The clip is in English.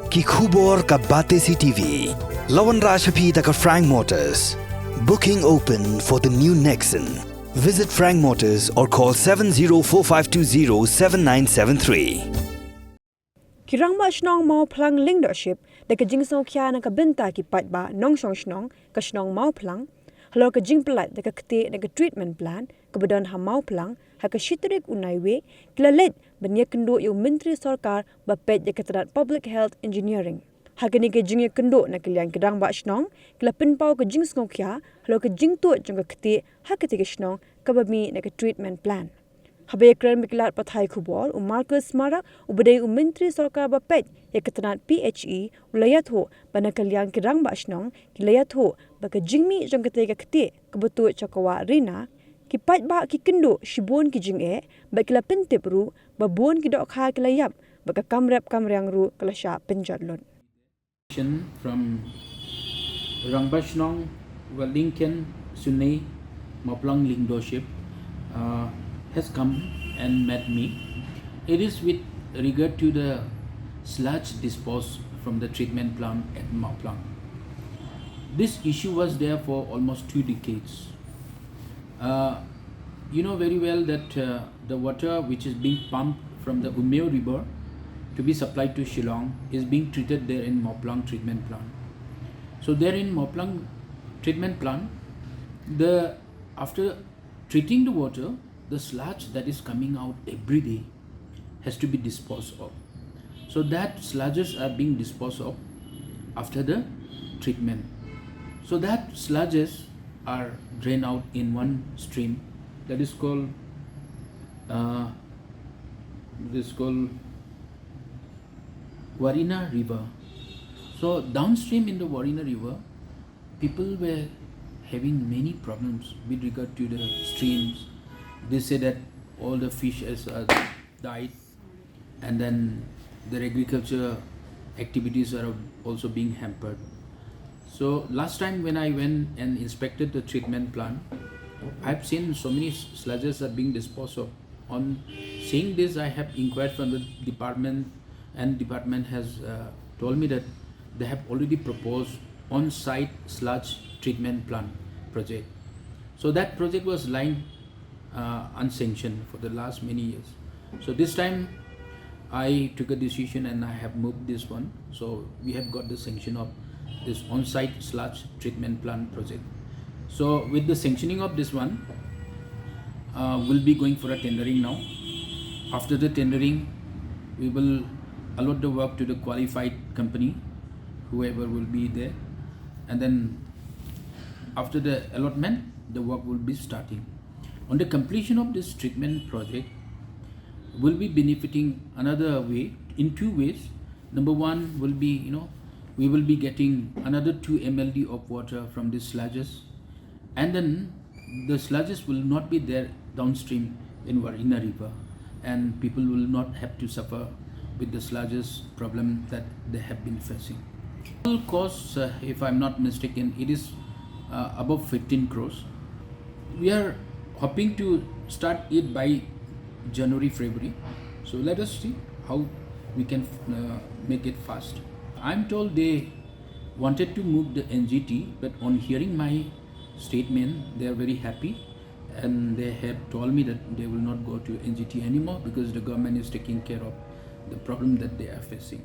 Ki khubor ka bate si TV. Lawan Rashapi taka Frank Motors. Booking open for the new Nexon. Visit Frank Motors or call 7045207973. Kirang ma shnong mau plang leadership de ka jing so kya na ka benta ki pat ba nong shong shnong ka shnong mau plang halo ka jing plat de ka kte de ka treatment plan ka badan ha mau plang ha ka shitrik unai we klalet banya kendo yo menteri sarkar ba pet de ka trat public health engineering ha ka ni ka jing kendo na kilian kirang ba shnong kla pin pau ka jing so kya halo ka jing to jong ka kte ha ka te ka shnong ka ba mi na ka treatment plan Habe kran miklat pathai khubor Marcus Marak ubadai menteri sarkar bapet yakatnat PHE ulayat ho banakalyang kirang basnong kilayat ho baka jingmi jangkate ka kte kebetu chakawa rina kipat ba ki kendo shibon ki jinge bakla pentip ru babon ki Dohkha kilayap baka kamrap kamryang ru kalasha penjatlon from Riang Lincoln Shuh Maplang leadership has come and met me. It is with regard to the sludge disposed from the treatment plant at Maplang. This issue was there for almost 2 decades. You know very well that the water which is being pumped from the Umeo river to be supplied to Shillong is being treated there in Maplang treatment plant. So there in Maplang treatment plant, after treating the water, the sludge that is coming out every day has to be disposed of. So that sludges are being disposed of after the treatment. So that sludges are drained out in one stream that is called Warina River. So downstream in the Warina River, people were having many problems with regard to the streams. They say that all the fishes are died, and then their agriculture activities are also being hampered. So last time when I went and inspected the treatment plant, I've seen so many sludges are being disposed of. On seeing this, I have inquired from the department, and department has told me that they have already proposed on-site sludge treatment plant project. So that project was lying unsanctioned for the last many years. So this time I took a decision and I have moved this one. So we have got the sanction of this on-site sludge treatment plant project. So with the sanctioning of this one, we'll be going for a tendering now. After the tendering, we will allot the work to the qualified company, whoever will be there, and then after the allotment, the work will be starting. On the completion of this treatment project, will be benefiting another way in 2 ways. Number one will be, we will be getting another 2 mld of water from these sludges, and then the sludges will not be there downstream in Warina River, and people will not have to suffer with the sludges problem that they have been facing. Total cost, if I'm not mistaken, it is above 15 crores. We are hoping to start it by January, February. So let us see how we can make it fast. I'm told they wanted to move the NGT, but on hearing my statement, they are very happy, and they have told me that they will not go to NGT anymore because the government is taking care of the problem that they are facing.